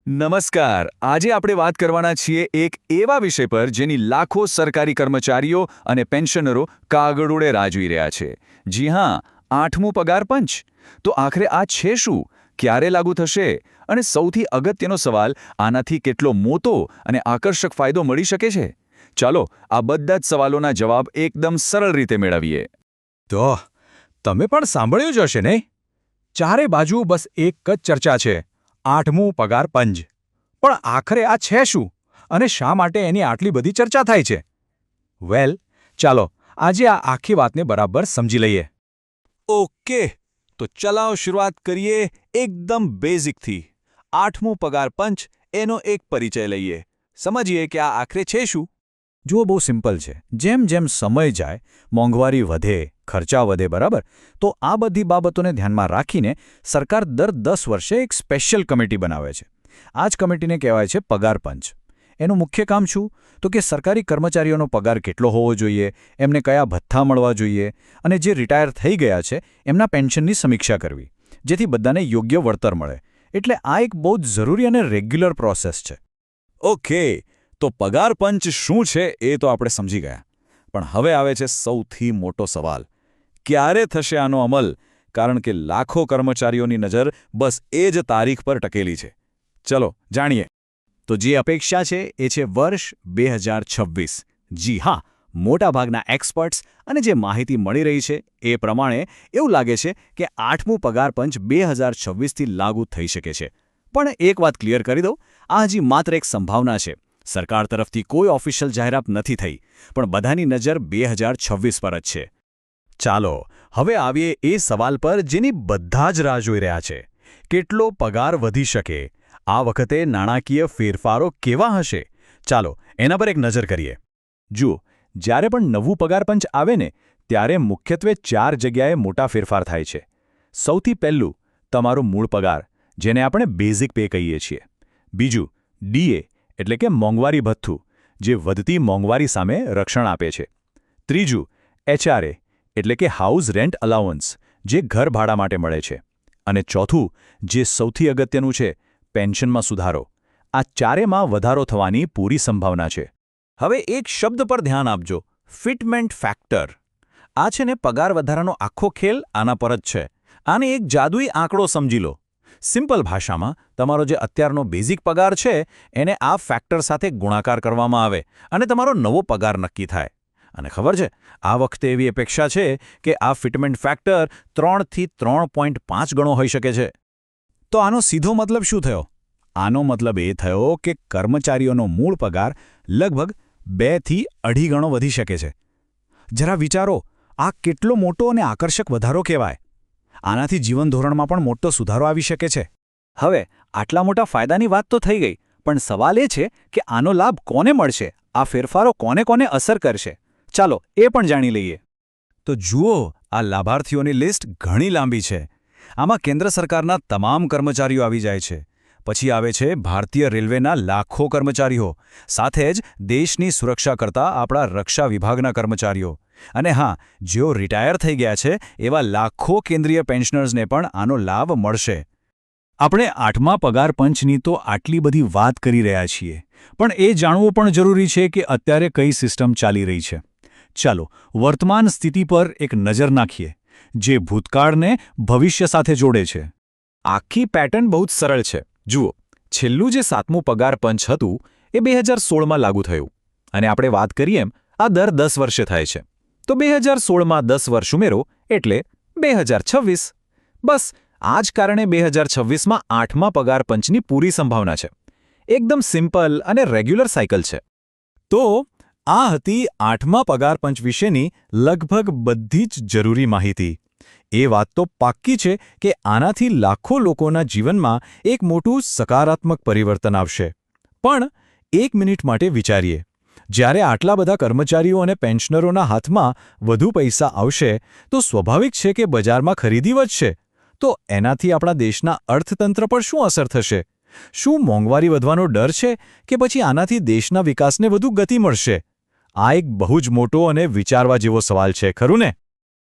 નમસ્કાર. આજે આપણે વાત કરવાના છીએ એક એવા વિષય પર જેની લાખો સરકારી કર્મચારીઓ અને પેન્શનરો કાગળોળે રાહ જોઈ રહ્યા છે. જી હા, 8મું પગાર પંચ. તો આખરે આ છે શું? ક્યારે લાગુ થશે? અને સૌથી અગત્યનો સવાલ, આનાથી કેટલો મોટો અને આકર્ષક ફાયદો મળી શકે છે? ચાલો આ બધા જ સવાલોના જવાબ એકદમ સરળ રીતે મેળવીએ. તો તમે પણ સાંભળ્યું જ હશે ને? ચારે બાજુ બસ એક જ ચર્ચા છે, 8મું પગાર પંચ. પણ આખરે આ છે શું? અને શા માટે એની આટલી બધી ચર્ચા થાય છે? વેલ, ચાલો આજે આ આખી વાતને બરાબર સમજી લઈએ. ઓકે, તો ચલાવો શરૂઆત કરીએ એકદમ બેઝિકથી. 8મું પગાર પંચ, એનો એક પરિચય લઈએ. સમજીએ કે આ આખરે છે શું? જુઓ, બહુ સિમ્પલ છે. જેમ જેમ સમય જાય, મોંઘવારી વધે, ખર્ચા વધે, બરાબર? તો આ બધી બાબતોને ધ્યાનમાં રાખીને સરકાર દર 10 વર્ષે એક સ્પેશિયલ કમિટી બનાવે છે. આ જ કમિટીને કહેવાય છે પગાર પંચ. એનું મુખ્ય કામ શું? તો કે સરકારી કર્મચારીઓનો પગાર કેટલો હોવો જોઈએ, એમને કયા ભથ્થા મળવા જોઈએ, અને જે રિટાયર થઈ ગયા છે એમના પેન્શનની સમીક્ષા કરવી, જેથી બધાને યોગ્ય વળતર મળે. એટલે આ એક બહુ જ જરૂરી અને રેગ્યુલર પ્રોસેસ છે. ઓકે, તો પગાર પંચ શું છે એ તો આપણે સમજી ગયા. પણ હવે આવે છે સૌથી મોટો સવાલ. ક્યારે થશે આનો અમલ? કારણ કે લાખો કર્મચારીઓની નજર બસ એ જ તારીખ પર ટકેલી છે. ચલો જાણીએ. તો જે અપેક્ષા છે એ છે વર્ષ 2026. જી હા, મોટાભાગના એક્સપર્ટ્સ અને જે માહિતી મળી રહી છે એ પ્રમાણે એવું લાગે છે કે 8મું પગાર પંચ 2026થી લાગુ થઈ શકે છે. પણ એક વાત ક્લિયર કરી દઉં, આ હજી માત્ર એક સંભાવના છે. સરકાર તરફથી કોઈ ઓફિશિયલ જાહેરાત નથી થઈ, પણ બધાની નજર 2026 પર જ છે. ચાલો હવે આવીએ એ સવાલ પર જેની બધા જ રાહ જોઈ રહ્યા છે. કેટલો પગાર વધી શકે? આ વખતે નાણાકીય ફેરફારો કેવા હશે? ચાલો એના પર એક નજર કરીએ. જુઓ, જ્યારે પણ નવું પગાર પંચ આવે ને, ત્યારે મુખ્યત્વે 4 જગ્યાએ મોટા ફેરફાર થાય છે. સૌથી પહેલું, તમારો મૂળ પગાર, જેને આપણે બેઝિક પે કહીએ છીએ. બીજું, ડીએ એટલે કે મોંઘવારી ભથ્થું, જે વધતી મોંઘવારી સામે રક્ષણ આપે છે. ત્રીજું, એચઆરએ એટલે કે હાઉસ રેન્ટ અલાઉન્સ, જે ઘર ભાડા માટે મળે છે. અને ચોથું, જે સૌથી અગત્યનું છે, પેન્શનમાં સુધારો. આ ચારેમાં વધારો થવાની પૂરી સંભાવના છે. હવે એક શબ્દ પર ધ્યાન આપજો, ફિટમેન્ટ ફેક્ટર. આ છે ને પગાર વધારાનો આખો ખેલ આના પર જ છે. આને એક જાદુઈ આંકડો સમજી લો. સિમ્પલ ભાષામાં, તમારો જે અત્યારનો બેઝિક પગાર છે એને આ ફેક્ટર સાથે ગુણાકાર કરવામાં આવે અને તમારો નવો પગાર નક્કી થાય. અને ખબર છે, આ વખતે એવી અપેક્ષા છે કે આ ફિટમેન્ટ ફેક્ટર 3થી 3.5 ગણો હોઈ શકે છે. તો આનો સીધો મતલબ શું થયો? આનો મતલબ એ થયો કે કર્મચારીઓનો મૂળ પગાર લગભગ 2થી 2.5 ગણો વધી શકે છે. જરા વિચારો, આ કેટલો મોટો અને આકર્ષક વધારો કહેવાય. આનાથી જીવન ધોરણમાં પણ મોટો સુધારો આવી શકે છે. હવે આટલા મોટા ફાયદાની વાત તો થઈ ગઈ, પણ સવાલ એ છે કે આનો લાભ કોને મળશે? આ ફેરફારો કોને કોને અસર કરશે? ચાલો એ પણ જાણી લઈએ. તો જુઓ, આ લાભાર્થીઓની લિસ્ટ ઘણી લાંબી છે. આમાં કેન્દ્ર સરકારના તમામ કર્મચારીઓ આવી જાય છે. પછી આવે છે ભારતીય રેલવેના લાખો કર્મચારીઓ, સાથે જ દેશની સુરક્ષા કરતા આપણા રક્ષા વિભાગના કર્મચારીઓ. અને હા, જેઓ રિટાયર થઈ ગયા છે એવા લાખો કેન્દ્રીય પેન્શનર્સને પણ આનો લાભ મળશે. આપણે 8મા પગાર પંચની તો આટલી બધી વાત કરી રહ્યા છીએ, પણ એ જાણવું પણ જરૂરી છે કે અત્યારે કઈ સિસ્ટમ ચાલી રહી છે. ચાલો વર્તમાન સ્થિતિ પર એક નજર નાખીએ, જે ભૂતકાળને ભવિષ્ય સાથે જોડે છે. આખી પેટર્ન બહુ જ સરળ છે. જુઓ, છેલ્લું જે 7મું પગાર પંચ હતું એ 2016માં લાગુ થયું. અને આપણે વાત કરીએ એમ આ દર 10 વર્ષે થાય છે. તો 2016માં 10 વર્ષ ઉમેરો એટલે 2026. બસ આ જ કારણે 2026માં 8મા પગાર પંચની પૂરી સંભાવના છે. એકદમ સિમ્પલ અને રેગ્યુલર સાયકલ છે. તો આ હતી 8મા પગાર પંચ વિશેની લગભગ બધી જ જરૂરી માહિતી. એ વાત તો પાક્કી છે કે આનાથી લાખો લોકોના જીવનમાં એક મોટું સકારાત્મક પરિવર્તન આવશે. પણ એક મિનિટ માટે વિચારીએ, જ્યારે આટલા બધા કર્મચારીઓ અને પેન્શનરોના હાથમાં વધુ પૈસા આવશે તો સ્વાભાવિક છે કે બજારમાં ખરીદી વધશે. તો એનાથી આપણા દેશના અર્થતંત્ર પર શું અસર થશે? શું મોંઘવારી વધવાનો ડર છે કે પછી આનાથી દેશના વિકાસને વધુ ગતિ મળશે? આ એક બહુ જ મોટો અને વિચારવા જેવો સવાલ છે, ખરું ને?